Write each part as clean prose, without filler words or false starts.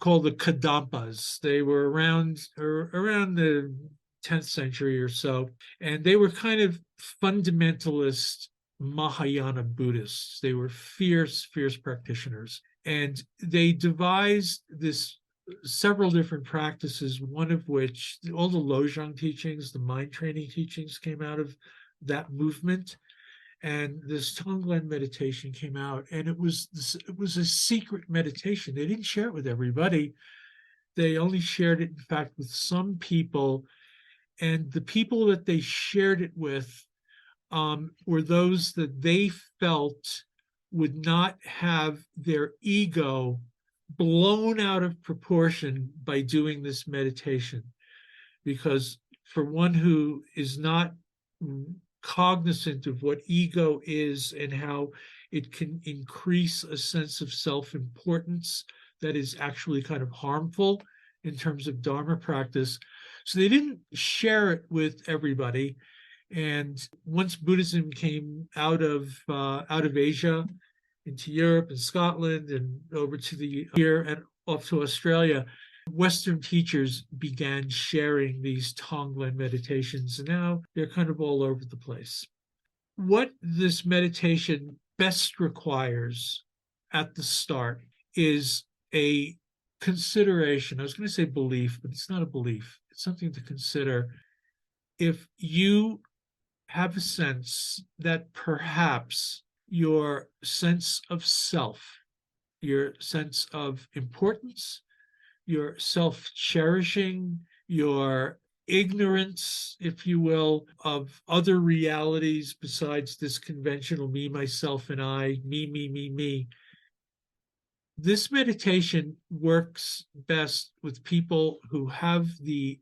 called the Kadampas. They were around the 10th century or so, and they were kind of fundamentalist Mahayana Buddhists. They were fierce, fierce practitioners, and they devised this several different practices, one of which all the Lojong teachings, the mind training teachings came out of that movement. And this Tonglen meditation came out, and it was a secret meditation. They didn't share it with everybody. They only shared it, in fact, with some people. And the people that they shared it with were those that they felt would not have their ego blown out of proportion by doing this meditation. Because for one who is not cognizant of what ego is and how it can increase a sense of self-importance that is actually kind of harmful in terms of Dharma practice. So they didn't share it with everybody. And once Buddhism came out of Asia into Europe and Scotland and over to here and off to Australia, Western teachers began sharing these Tonglen meditations, and now they're kind of all over the place. What this meditation best requires at the start is a consideration. I was going to say belief, but it's not a belief. It's something to consider. If you have a sense that perhaps your sense of self, your sense of importance, your self-cherishing, your ignorance, if you will, of other realities besides this conventional me, myself, and I, me. This meditation works best with people who have the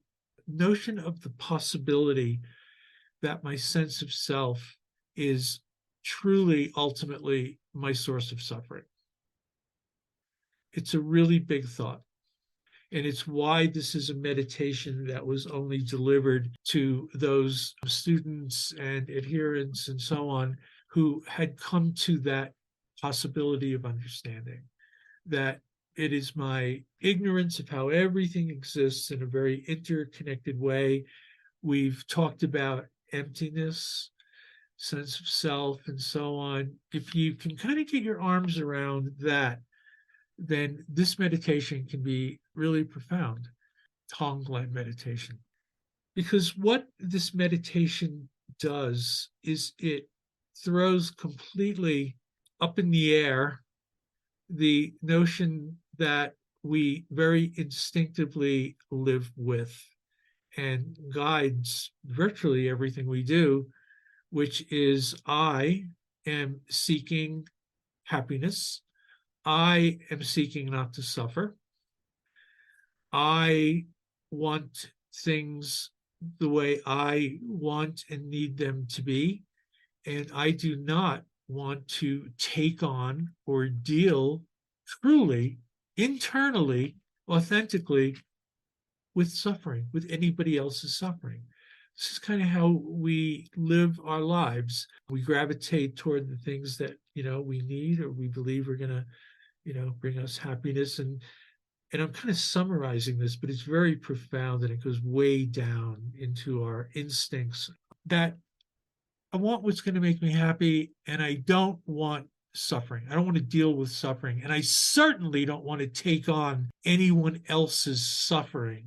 notion of the possibility that my sense of self is truly, ultimately, my source of suffering. It's a really big thought. And it's why this is a meditation that was only delivered to those students and adherents and so on who had come to that possibility of understanding, that it is my ignorance of how everything exists in a very interconnected way. We've talked about emptiness, sense of self, and so on. If you can kind of get your arms around that, then this meditation can be really profound, Tonglen meditation. Because what this meditation does is it throws completely up in the air the notion that we very instinctively live with and guides virtually everything we do, which is I am seeking happiness. I am seeking not to suffer. I want things the way I want and need them to be. And I do not want to take on or deal truly, internally, authentically with suffering, with anybody else's suffering. This is kind of how we live our lives. We gravitate toward the things that, we need or we believe are going to, bring us happiness. And I'm kind of summarizing this, but it's very profound and it goes way down into our instincts that I want what's going to make me happy and I don't want suffering. I don't want to deal with suffering. And I certainly don't want to take on anyone else's suffering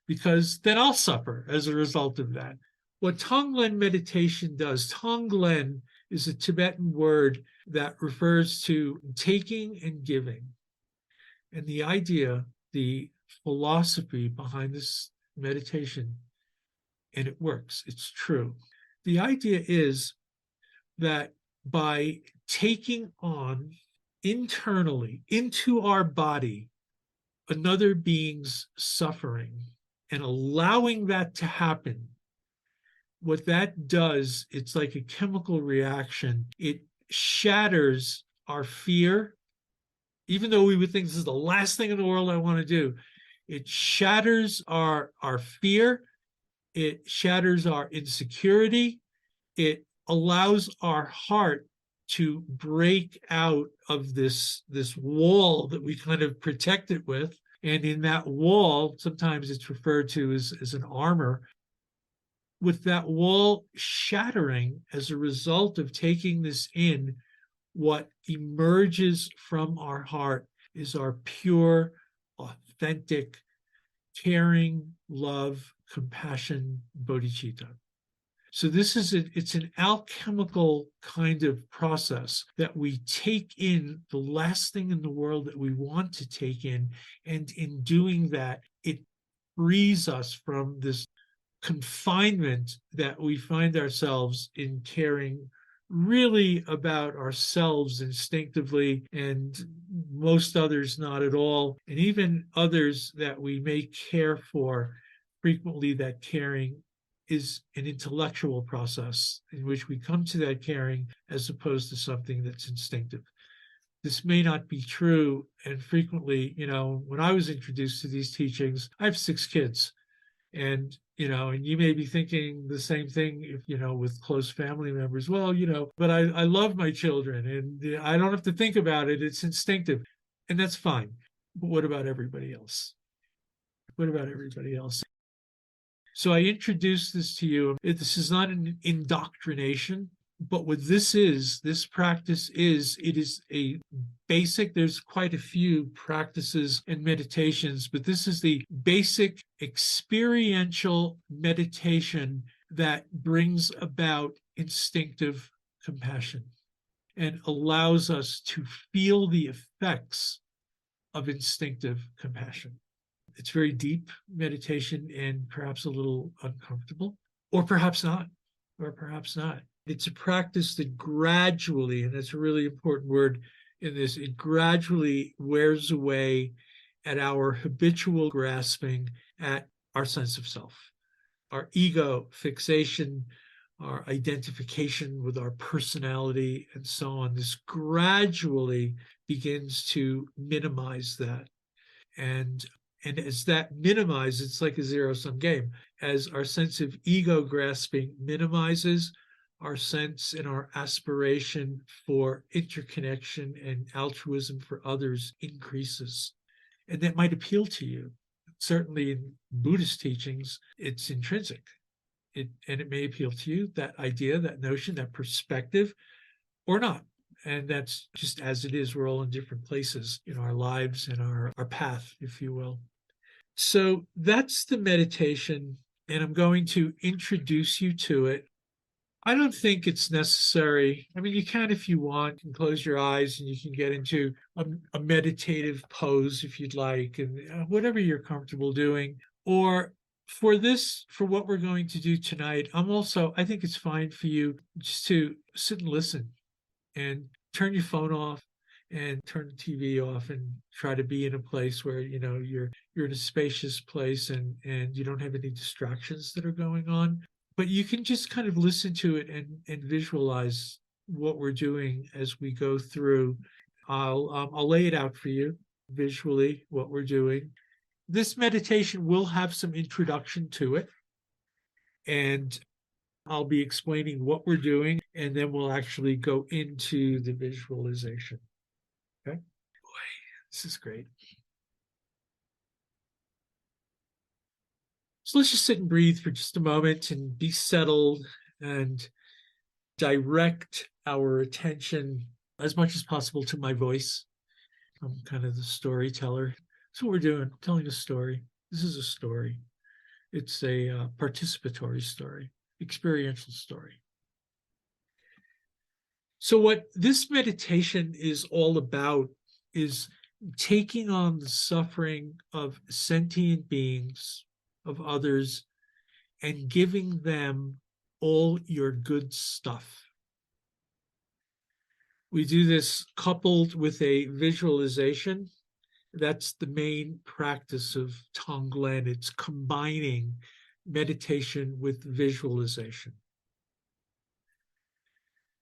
because then I'll suffer as a result of that. What Tonglen meditation does, Tonglen is a Tibetan word that refers to taking and giving. And the idea, the philosophy behind this meditation, and it works, it's true. The idea is that by taking on internally into our body another being's suffering and allowing that to happen, what that does, it's like a chemical reaction. It shatters our fear. Even though we would think this is the last thing in the world I want to do, it shatters our fear. It shatters our insecurity. It allows our heart to break out of this wall that we kind of protect it with. And in that wall, sometimes it's referred to as an armor, with that wall shattering as a result of taking this in, what emerges from our heart is our pure, authentic, caring, love, compassion, bodhicitta. So it's an alchemical kind of process that we take in the last thing in the world that we want to take in. And in doing that, it frees us from this confinement that we find ourselves in, caring really about ourselves instinctively, and most others not at all. And even others that we may care for, frequently that caring is an intellectual process in which we come to that caring as opposed to something that's instinctive. This may not be true. And frequently, when I was introduced to these teachings, I have 6 kids. And you may be thinking the same thing if, with close family members. Well, but I love my children and I don't have to think about it. It's instinctive. And that's fine. But what about everybody else? What about everybody else? So I introduced this to you. This is not an indoctrination, but what this practice is, it is a basic, there's quite a few practices and meditations, but this is the basic experiential meditation that brings about instinctive compassion and allows us to feel the effects of instinctive compassion. It's very deep meditation and perhaps a little uncomfortable, or perhaps not, It's a practice that gradually, and that's a really important word in this, it gradually wears away at our habitual grasping at our sense of self, our ego, fixation, our identification with our personality, and so on. This gradually begins to minimize that. And as that minimizes, it's like a zero-sum game. As our sense of ego grasping minimizes, our sense and our aspiration for interconnection and altruism for others increases. And that might appeal to you. Certainly in Buddhist teachings, it's intrinsic. And it may appeal to you, that idea, that notion, that perspective, or not. And that's just as it is. We're all in different places in our lives and our path, if you will. So that's the meditation, and I'm going to introduce you to it. I don't think it's necessary. I mean, you can, if you want, you can close your eyes and you can get into a meditative pose if you'd like, and whatever you're comfortable doing. Or for what we're going to do tonight, I think it's fine for you just to sit and listen and turn your phone off and turn the TV off and try to be in a place where, you're in a spacious place and you don't have any distractions that are going on. But you can just kind of listen to it and visualize what we're doing as we go through. I'll lay it out for you visually, what we're doing. This meditation will have some introduction to it, and I'll be explaining what we're doing, and then we'll actually go into the visualization. Okay? Boy, this is great. So let's just sit and breathe for just a moment and be settled and direct our attention as much as possible to my voice. I'm kind of the storyteller. That's what we're doing, telling a story. This is a story. It's a participatory story, experiential story. So what this meditation is all about is taking on the suffering of sentient beings, of others, and giving them all your good stuff. We do this coupled with a visualization. That's the main practice of Tonglen. It's combining meditation with visualization.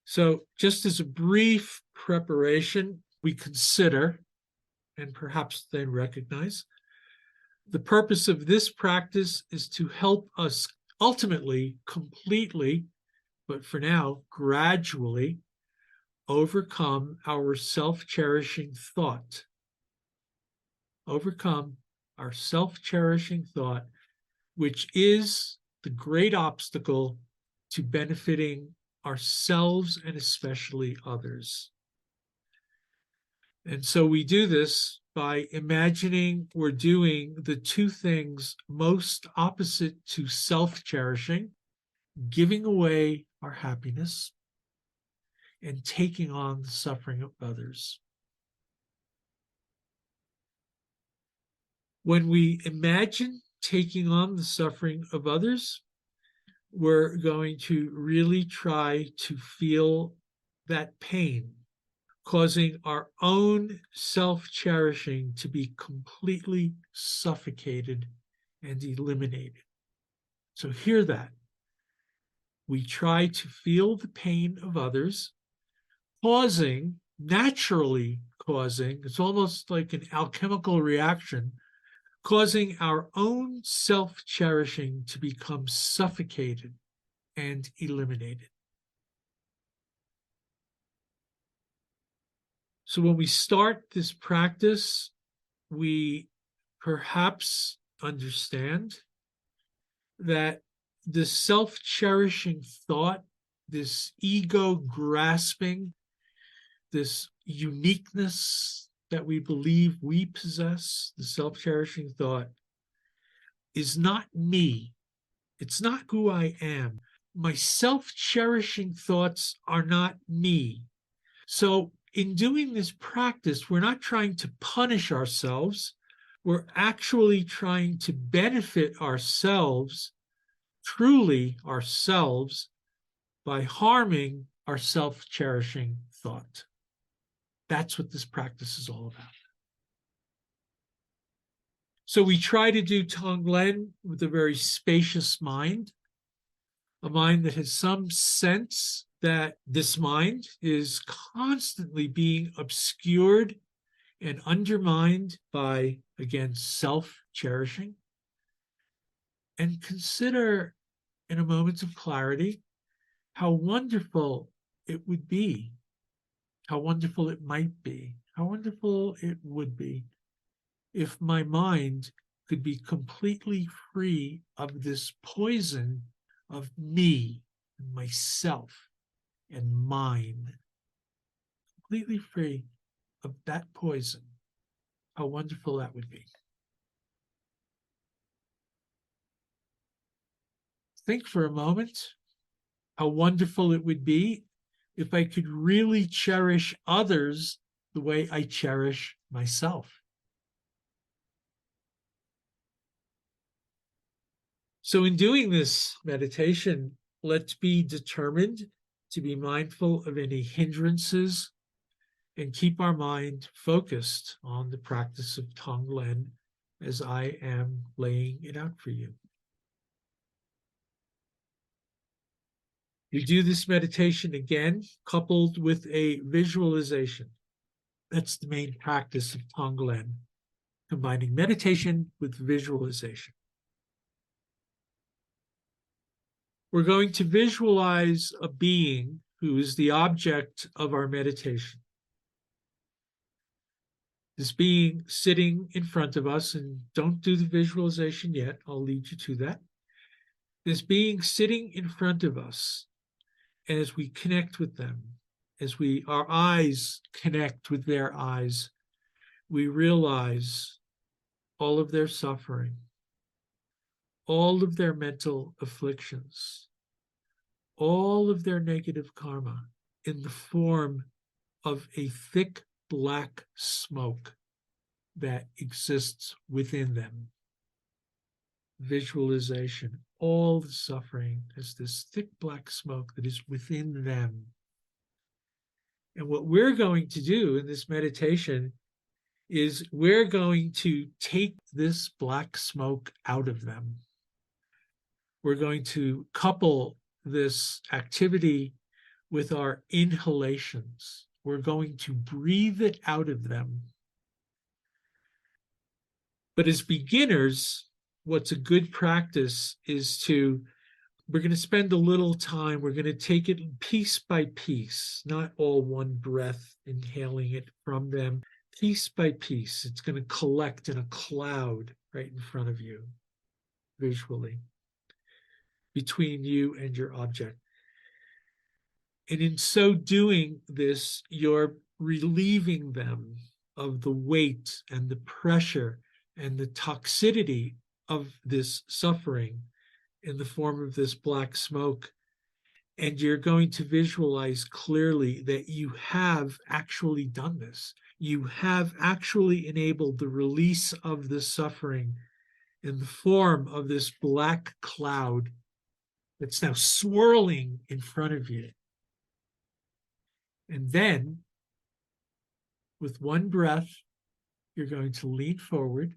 So just as a brief preparation, we consider, and perhaps then recognize, the purpose of this practice is to help us ultimately, completely, but for now, gradually overcome our self-cherishing thought. Overcome our self-cherishing thought, which is the great obstacle to benefiting ourselves and especially others. And so we do this by imagining we're doing the two things most opposite to self-cherishing, giving away our happiness and taking on the suffering of others. When we imagine taking on the suffering of others, we're going to really try to feel that pain, causing our own self-cherishing to be completely suffocated and eliminated. So hear that. We try to feel the pain of others, naturally causing, it's almost like an alchemical reaction, causing our own self-cherishing to become suffocated and eliminated. So when we start this practice, we perhaps understand that the self-cherishing thought, this ego grasping, this uniqueness that we believe we possess, the self-cherishing thought, is not me. It's not who I am. My self-cherishing thoughts are not me. So in doing this practice, we're not trying to punish ourselves. We're actually trying to benefit ourselves, truly ourselves, by harming our self-cherishing thought. That's what this practice is all about. So we try to do Tonglen with a very spacious mind, a mind that has some sense that this mind is constantly being obscured and undermined by, again, self-cherishing. And consider in a moment of clarity how wonderful it would be, how wonderful it might be, how wonderful it would be if my mind could be completely free of this poison of me, and myself, and mine. Completely free of that poison. How wonderful that would be. Think for a moment how wonderful it would be if I could really cherish others the way I cherish myself. So in doing this meditation, let's be determined to be mindful of any hindrances and keep our mind focused on the practice of Tonglen as I am laying it out for you. We do this meditation again, coupled with a visualization. That's the main practice of Tonglen, combining meditation with visualization. We're going to visualize a being who is the object of our meditation. This being sitting in front of us, and don't do the visualization yet, I'll lead you to that. This being sitting in front of us, and as we connect with them, as our eyes connect with their eyes, we realize all of their suffering, all of their mental afflictions, all of their negative karma in the form of a thick black smoke that exists within them. Visualization, all the suffering as this thick black smoke that is within them. And what we're going to do in this meditation is we're going to take this black smoke out of them. We're going to couple this activity with our inhalations. We're going to breathe it out of them. But as beginners, what's a good practice is we're going to spend a little time, we're going to take it piece by piece, not all one breath, inhaling it from them, piece by piece. It's going to collect in a cloud right in front of you, visually, between you and your object. And in so doing this, you're relieving them of the weight and the pressure and the toxicity of this suffering in the form of this black smoke. And you're going to visualize clearly that you have actually done this. You have actually enabled the release of the suffering in the form of this black cloud that's now swirling in front of you. And then, with one breath, you're going to lean forward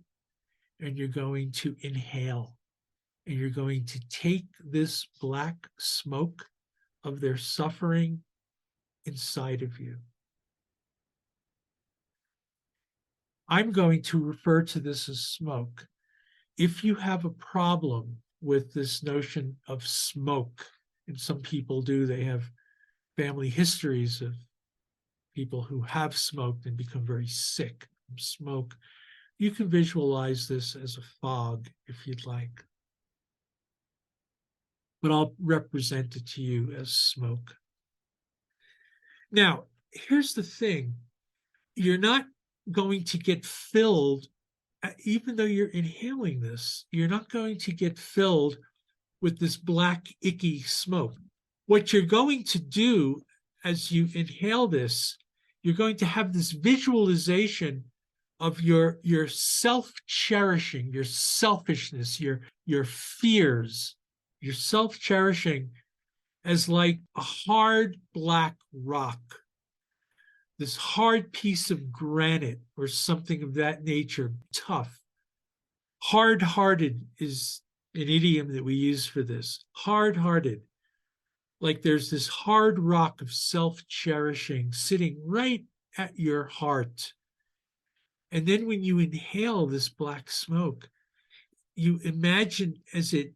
and you're going to inhale. And you're going to take this black smoke of their suffering inside of you. I'm going to refer to this as smoke. If you have a problem with this notion of smoke, and some people do, they have family histories of people who have smoked and become very sick from smoke. You can visualize this as a fog if you'd like, but I'll represent it to you as smoke. Now, here's the thing. You're not going to get filled, even though you're inhaling this, you're not going to get filled with this black, icky smoke. What you're going to do as you inhale this, you're going to have this visualization of your self-cherishing, your selfishness, your fears, your self-cherishing as like a hard black rock, this hard piece of granite or something of that nature, tough. Hard-hearted is an idiom that we use for this. Hard-hearted. Like there's this hard rock of self-cherishing sitting right at your heart. And then when you inhale this black smoke, you imagine as it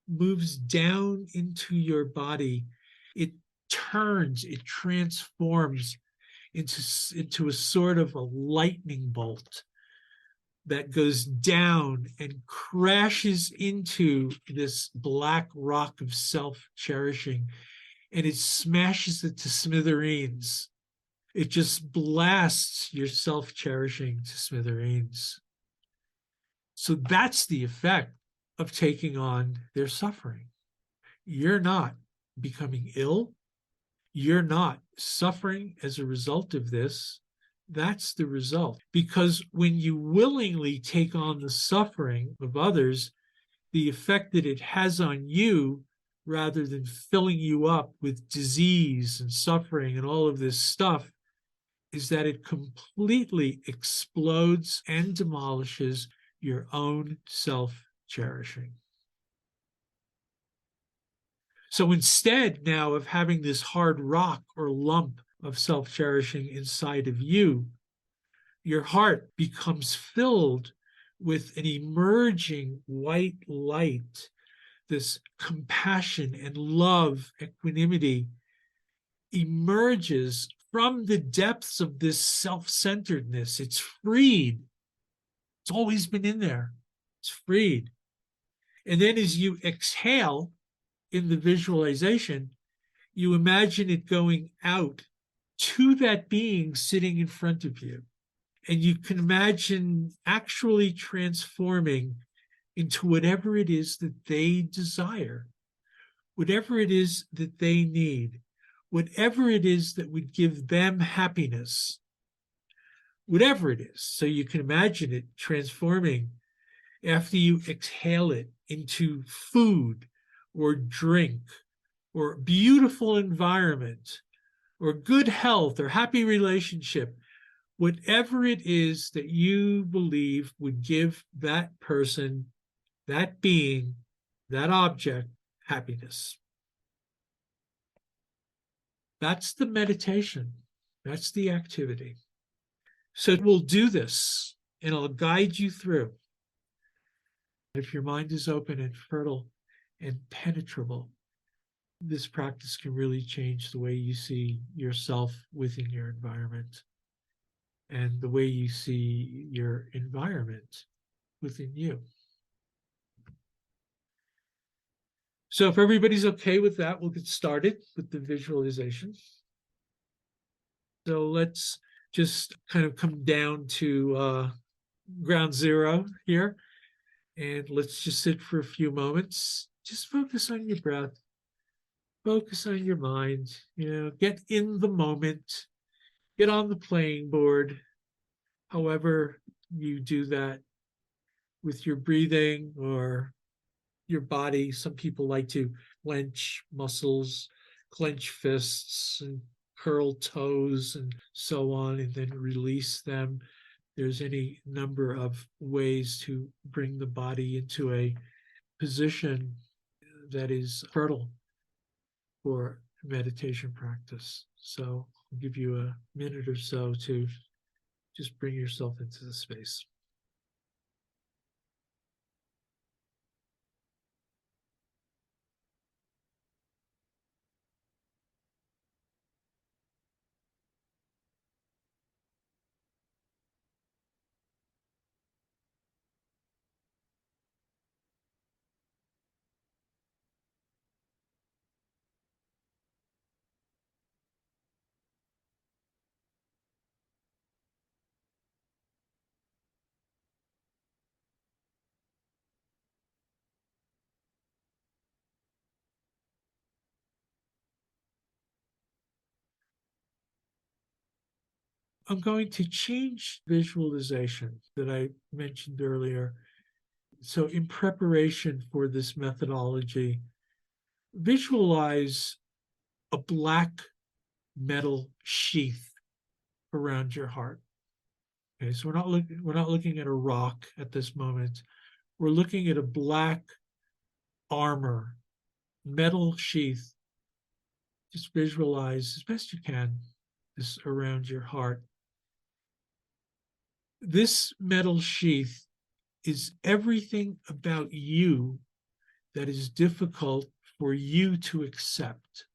moves down into your body, it turns, it transforms into a sort of a lightning bolt that goes down and crashes into this black rock of self-cherishing, and it smashes it to smithereens. It just blasts your self-cherishing to smithereens. So that's the effect of taking on their suffering. You're not becoming ill. You're not suffering as a result of this. That's the result. Because when you willingly take on the suffering of others, the effect that it has on you, rather than filling you up with disease and suffering and all of this stuff, is that it completely explodes and demolishes your own self-cherishing. So instead now of having this hard rock or lump of self-cherishing inside of you, your heart becomes filled with an emerging white light, this compassion and love, equanimity emerges from the depths of this self-centeredness. It's freed. It's always been in there. It's freed. And then as you exhale in the visualization, you imagine it going out to that being sitting in front of you. And you can imagine actually transforming into whatever it is that they desire, whatever it is that they need, whatever it is that would give them happiness, whatever it is. So you can imagine it transforming after you exhale it into food or drink or beautiful environment or good health or happy relationship, whatever it is that you believe would give that person, that being, that object happiness. That's the meditation. That's the activity. So we'll do this and I'll guide you through. If your mind is open and fertile and penetrable, this practice can really change the way you see yourself within your environment and the way you see your environment within you. So if everybody's okay with that, we'll get started with the visualization. So let's just kind of come down to ground zero here. And let's just sit for a few moments. Just focus on your breath. Focus on your mind. Get in the moment. Get on the playing board. However you do that with your breathing or your body. Some people like to clench muscles, clench fists, and curl toes, and so on, and then release them. There's any number of ways to bring the body into a position that is fertile for meditation practice. So I'll give you a minute or so to just bring yourself into the space. I'm going to change visualization that I mentioned earlier. So in preparation for this methodology, visualize a black metal sheath around your heart. Okay, so we're not looking at a rock at this moment. We're looking at a black armor, metal sheath. Just visualize as best you can this around your heart. This metal sheath is everything about you that is difficult for you to accept.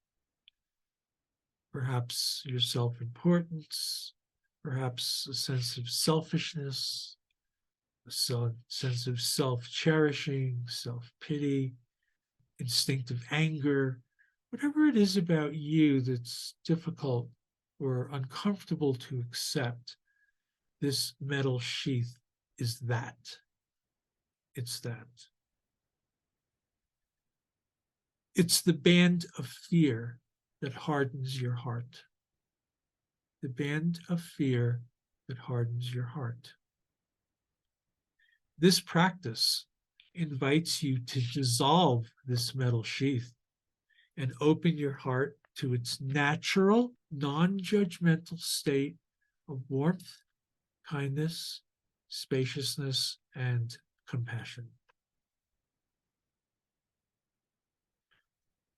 Perhaps your self-importance, perhaps a sense of selfishness, a sense of self-cherishing, self-pity, instinctive anger, whatever it is about you that's difficult or uncomfortable to accept, this metal sheath is that. It's that. It's the band of fear that hardens your heart. The band of fear that hardens your heart. This practice invites you to dissolve this metal sheath and open your heart to its natural, non-judgmental state of warmth, kindness, spaciousness, and compassion.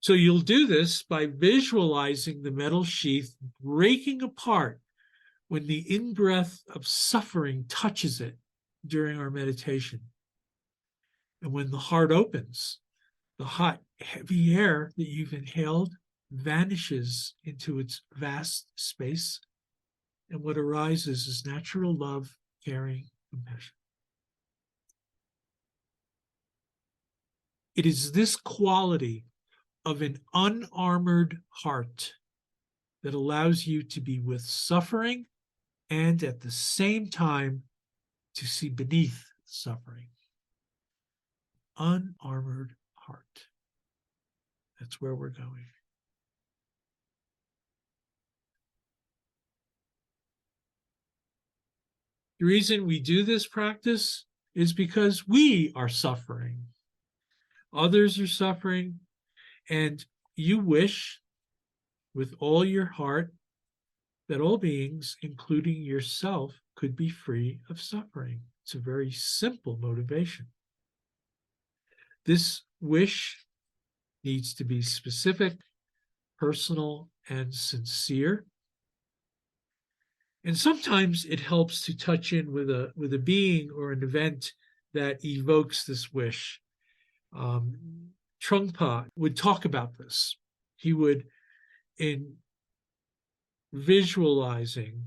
So you'll do this by visualizing the metal sheath breaking apart when the in-breath of suffering touches it during our meditation. And when the heart opens, the hot, heavy air that you've inhaled vanishes into its vast space, and what arises is natural love, caring, compassion. It is this quality of an unarmored heart that allows you to be with suffering and at the same time to see beneath suffering. Unarmored heart. That's where we're going. The reason we do this practice is because we are suffering. Others are suffering, and you wish with all your heart that all beings, including yourself, could be free of suffering. It's a very simple motivation. This wish needs to be specific, personal, and sincere. And sometimes it helps to touch in with a being or an event that evokes this wish. Trungpa would talk about this. He would, in visualizing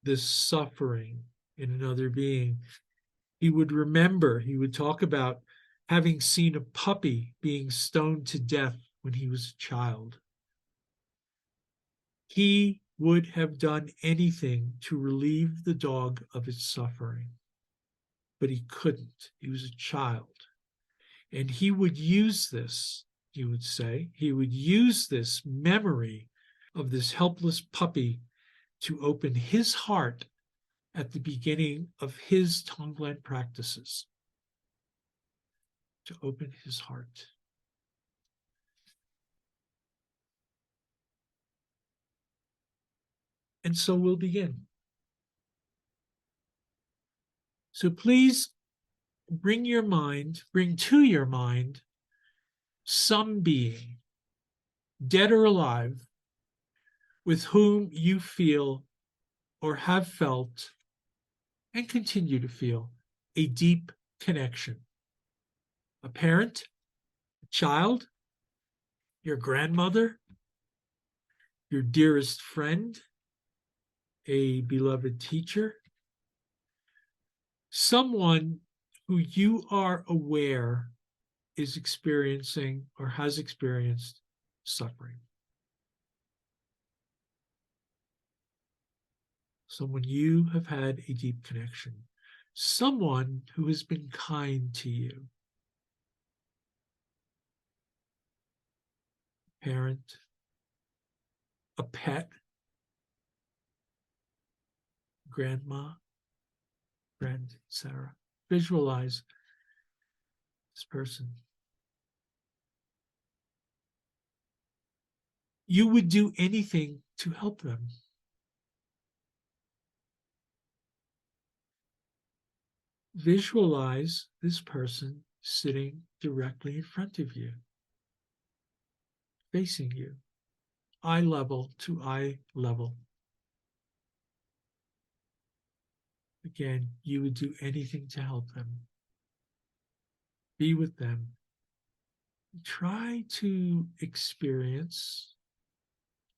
this suffering in another being, He would remember, he would talk about having seen a puppy being stoned to death when he was a child. He would have done anything to relieve the dog of its suffering, but he couldn't. He was a child. And he would use this, he would say, he would use this memory of this helpless puppy to open his heart at the beginning of his Tonglen practices. To open his heart. And so we'll begin. So please bring to your mind some being, dead or alive, with whom you feel or have felt and continue to feel a deep connection. A parent, a child, your grandmother, your dearest friend, a beloved teacher, someone who you are aware is experiencing or has experienced suffering. Someone you have had a deep connection. Someone who has been kind to you. Parent, a pet, grandma, friend, etc. Visualize this person. You would do anything to help them. Visualize this person sitting directly in front of you, facing you, eye level to eye level. Again, you would do anything to help them. Be with them. Try to experience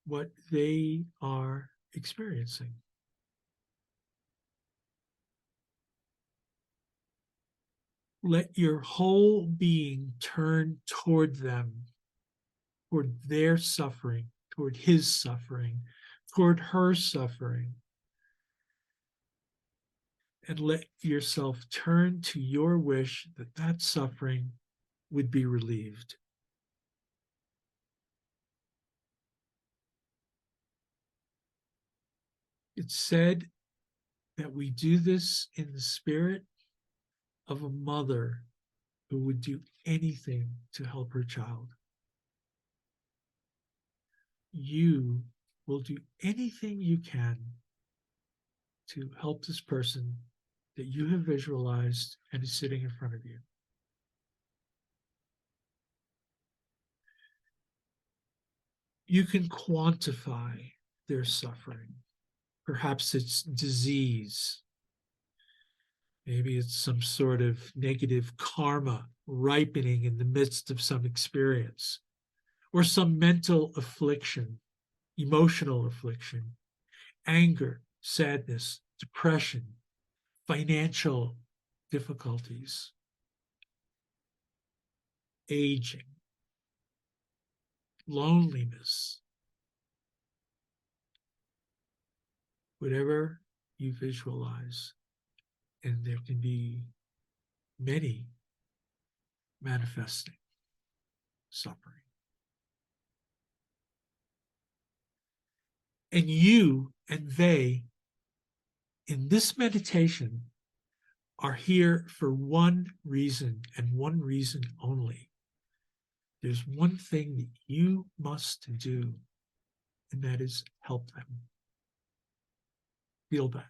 what they are experiencing. Let your whole being turn toward them, toward their suffering, toward his suffering, toward her suffering. And let yourself turn to your wish that that suffering would be relieved. It's said that we do this in the spirit of a mother who would do anything to help her child. You will do anything you can to help this person that you have visualized and is sitting in front of you. You can quantify their suffering. Perhaps it's disease. Maybe it's some sort of negative karma ripening in the midst of some experience, or some mental affliction, emotional affliction, anger, sadness, depression, financial difficulties, aging, loneliness, whatever you visualize. And there can be many manifesting suffering. And you and they, in this meditation, are here for one reason and one reason only. There's one thing that you must do, and that is help them. Feel that.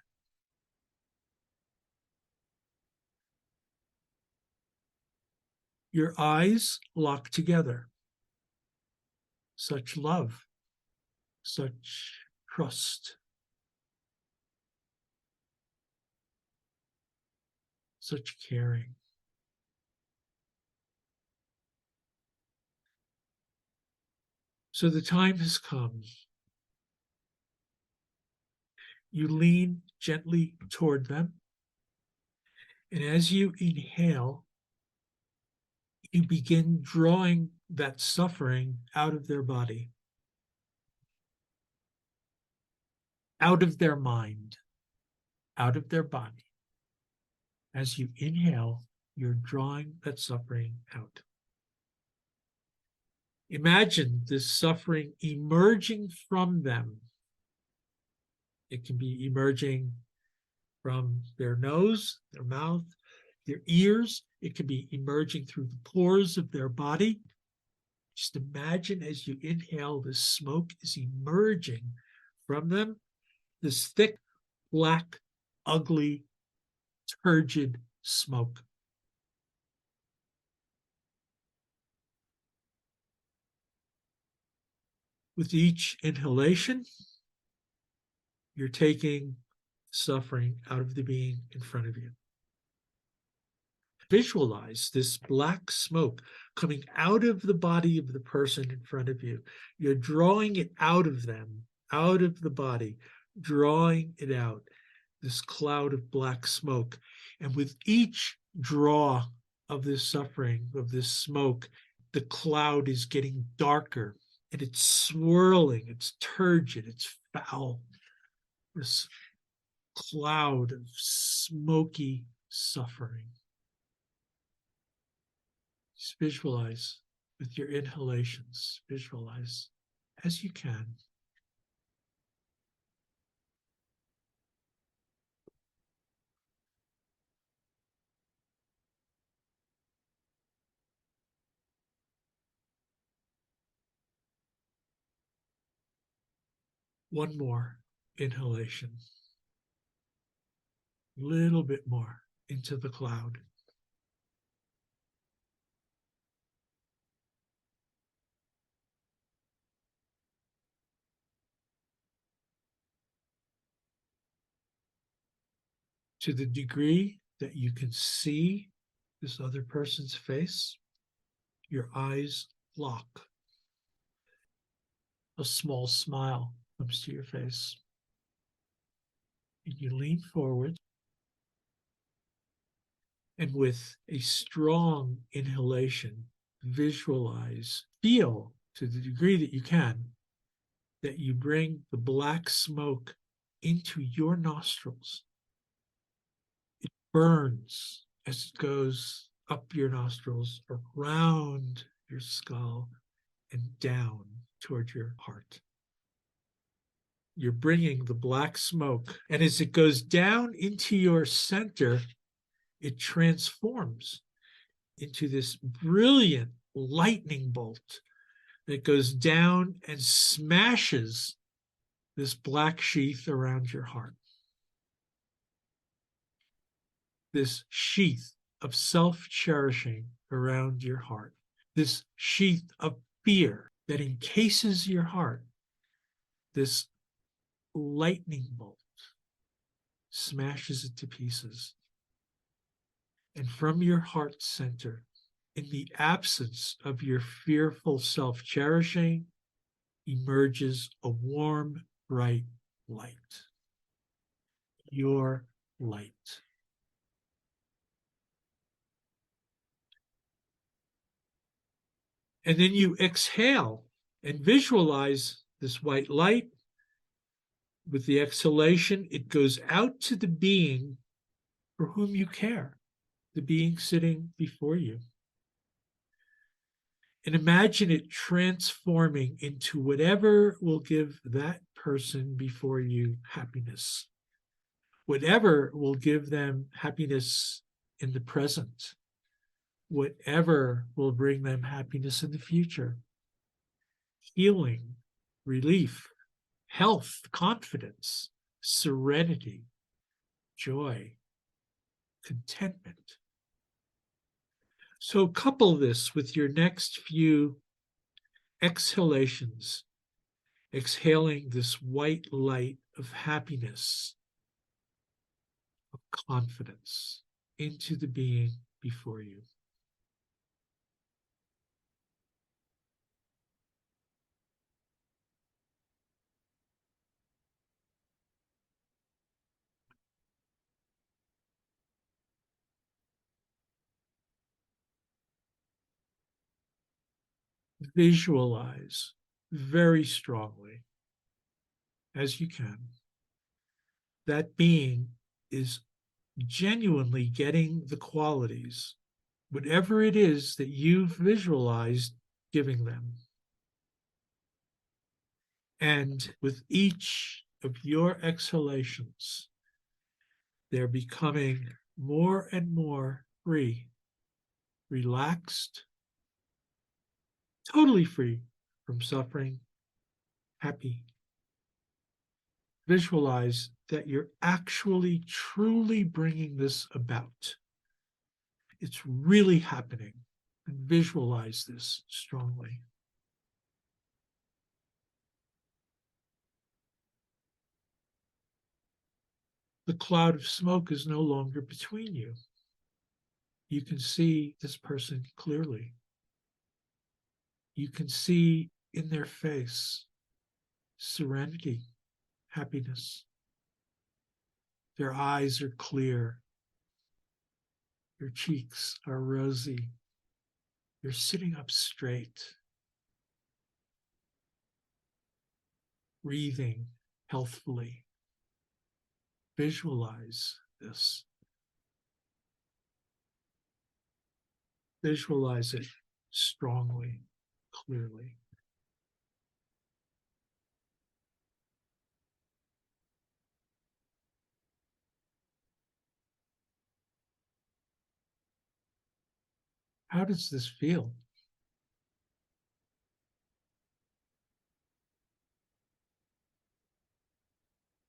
Your eyes lock together. Such love, such trust, such caring. So the time has come. You lean gently toward them, And as you inhale, you begin drawing that suffering out of their body, out of their mind, out of their body. As you inhale, you're drawing that suffering out. Imagine this suffering emerging from them. It can be emerging from their nose, their mouth, their ears. It can be emerging through the pores of their body. Just imagine as you inhale, this smoke is emerging from them, this thick, black, ugly, turgid smoke. With each inhalation, you're taking suffering out of the being in front of you. Visualize this black smoke coming out of the body of the person in front of you. You're drawing it out of them, out of the body, drawing it out, this cloud of black smoke. And with each draw of this suffering, of this smoke, the cloud is getting darker and it's swirling, it's turgid, it's foul. This cloud of smoky suffering. Just visualize with your inhalations, visualize as you can. One more inhalation. A little bit more into the cloud. To the degree that you can see this other person's face, your eyes lock. A small smile comes to your face. And you lean forward, and with a strong inhalation, visualize, feel to the degree that you can, that you bring the black smoke into your nostrils. It burns as it goes up your nostrils, around your skull, and down toward your heart. You're bringing the black smoke, and as it goes down into your center, it transforms into this brilliant lightning bolt that goes down and smashes this black sheath around your heart. This sheath of self-cherishing around your heart. This sheath of fear that encases your heart. This lightning bolt smashes it to pieces. And from your heart center, in the absence of your fearful self-cherishing, emerges a warm, bright light. Your light. And then you exhale and visualize this white light. With the exhalation, it goes out to the being for whom you care, the being sitting before you. And imagine it transforming into whatever will give that person before you happiness. Whatever will give them happiness in the present. Whatever will bring them happiness in the future. Healing, relief, health, confidence, serenity, joy, contentment. So couple this with your next few exhalations, exhaling this white light of happiness, of confidence into the being before you. visualize very strongly as you can that being is genuinely getting the qualities, whatever it is that you've visualized giving them. And with each of your exhalations, they're becoming more and more free, relaxed, totally free from suffering, happy. Visualize that you're actually truly bringing this about. It's really happening. And visualize this strongly. The cloud of smoke is no longer between you. You can see this person clearly. You can see in their face serenity, happiness. Their eyes are clear. Their cheeks are rosy. They're sitting up straight, breathing healthfully. Visualize this. Visualize it strongly, clearly. How does this feel?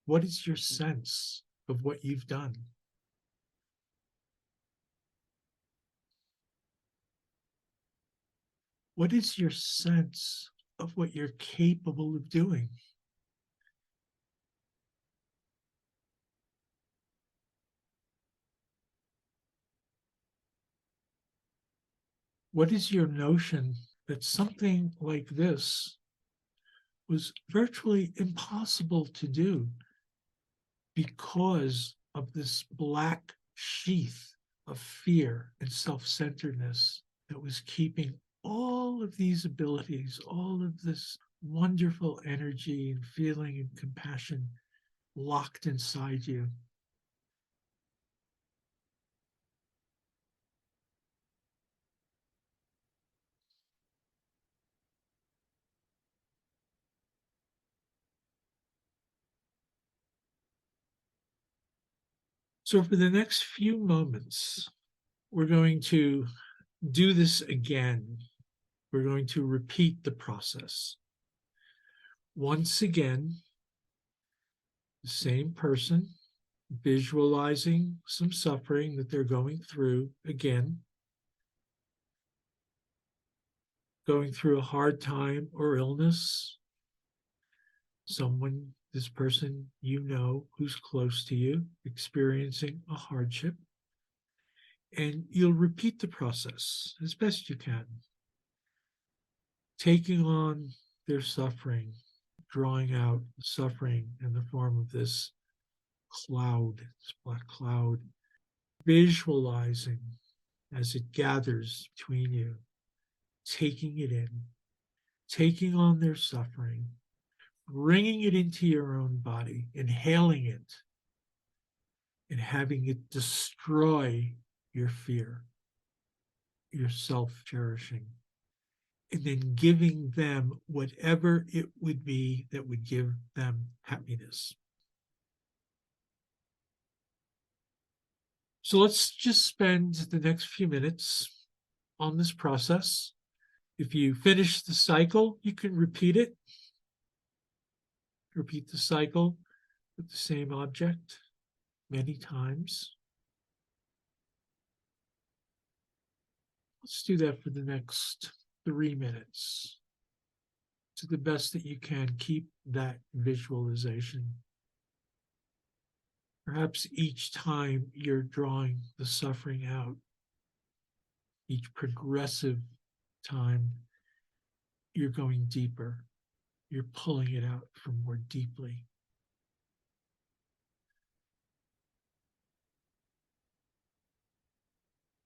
What is your sense of what you've done? What is your sense of what you're capable of doing? What is your notion that something like this was virtually impossible to do because of this black sheath of fear and self-centeredness that was keeping all of these abilities, all of this wonderful energy and feeling and compassion locked inside you? So for the next few moments, we're going to do this again. We're going to repeat the process. Once again, the same person visualizing some suffering that they're going through again, going through a hard time or illness, someone, this person you know who's close to you, experiencing a hardship. And you'll repeat the process as best you can, taking on their suffering, drawing out suffering in the form of this cloud, this black cloud, visualizing as it gathers between you, taking it in, taking on their suffering, bringing it into your own body, inhaling it, and having it destroy your fear, your self-cherishing, and then giving them whatever it would be that would give them happiness. So let's just spend the next few minutes on this process. If you finish the cycle, you can repeat it. Repeat the cycle with the same object many times. Let's do that for the next 3 minutes. To the best that you can, keep that visualization. Perhaps each time you're drawing the suffering out, each progressive time, you're going deeper. You're pulling it out from more deeply.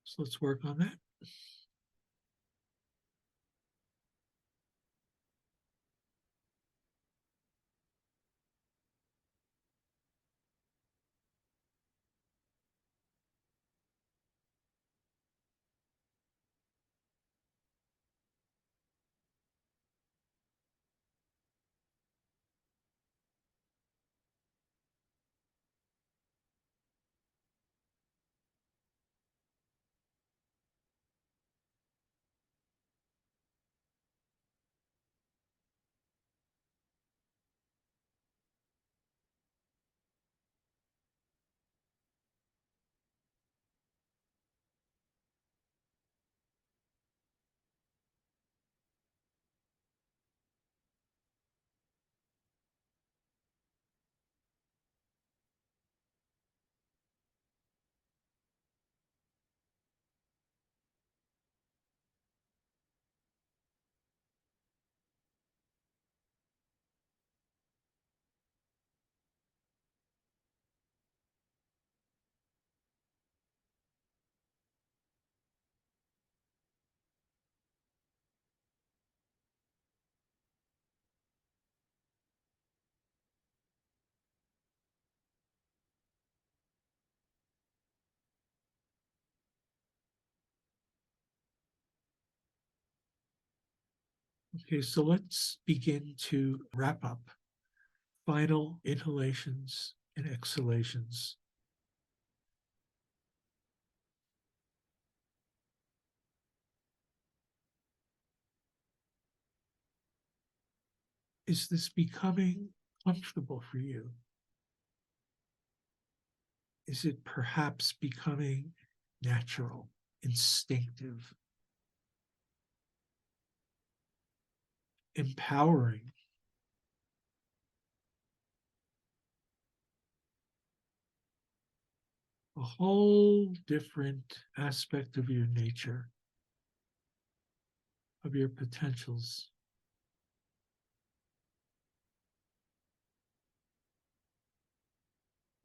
So let's work on that. Okay, so let's begin to wrap up. Final inhalations and exhalations. Is this becoming comfortable for you? Is it perhaps becoming natural, instinctive, empowering? A whole different aspect of your nature, of your potentials.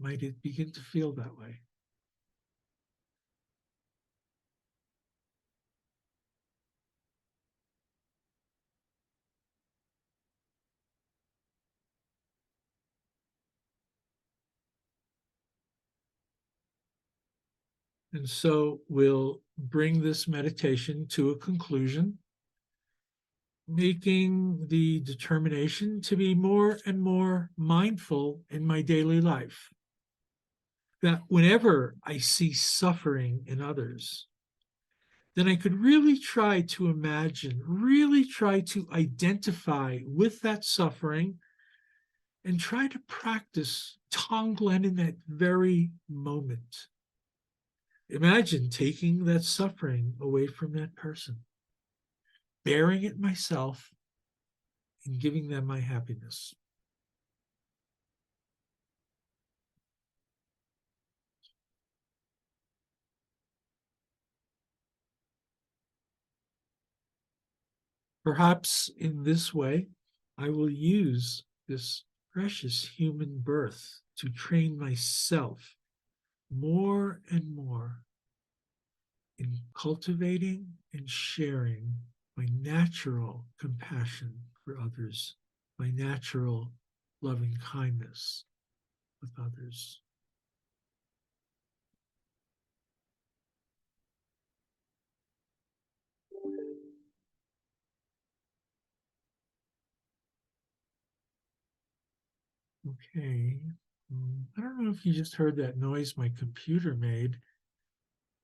Might it begin to feel that way? And so we'll bring this meditation to a conclusion, making the determination to be more and more mindful in my daily life. That whenever I see suffering in others, then I could really try to imagine, really try to identify with that suffering and try to practice Tonglen in that very moment. Imagine taking that suffering away from that person, bearing it myself, and giving them my happiness. Perhaps in this way, I will use this precious human birth to train myself more and more in cultivating and sharing my natural compassion for others, my natural loving kindness with others. Okay. I don't know if you just heard that noise my computer made,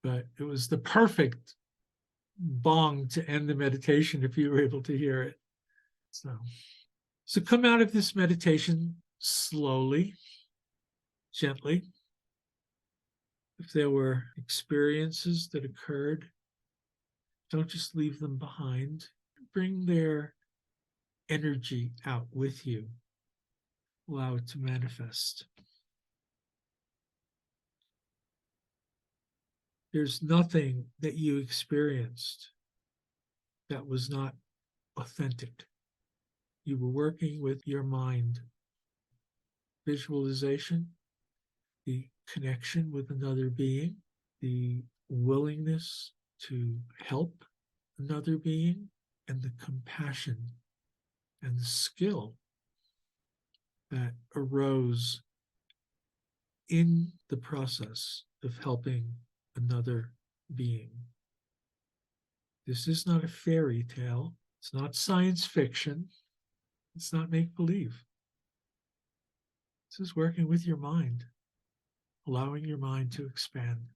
but it was the perfect bong to end the meditation if you were able to hear it. So come out of this meditation slowly, gently. If there were experiences that occurred, don't just leave them behind. Bring their energy out with you. Allow it to manifest. There's nothing that you experienced that was not authentic. You were working with your mind. Visualization, the connection with another being, the willingness to help another being, and the compassion and the skill that arose in the process of helping another being. This is not a fairy tale. It's not science fiction. It's not make-believe. This is working with your mind, allowing your mind to expand.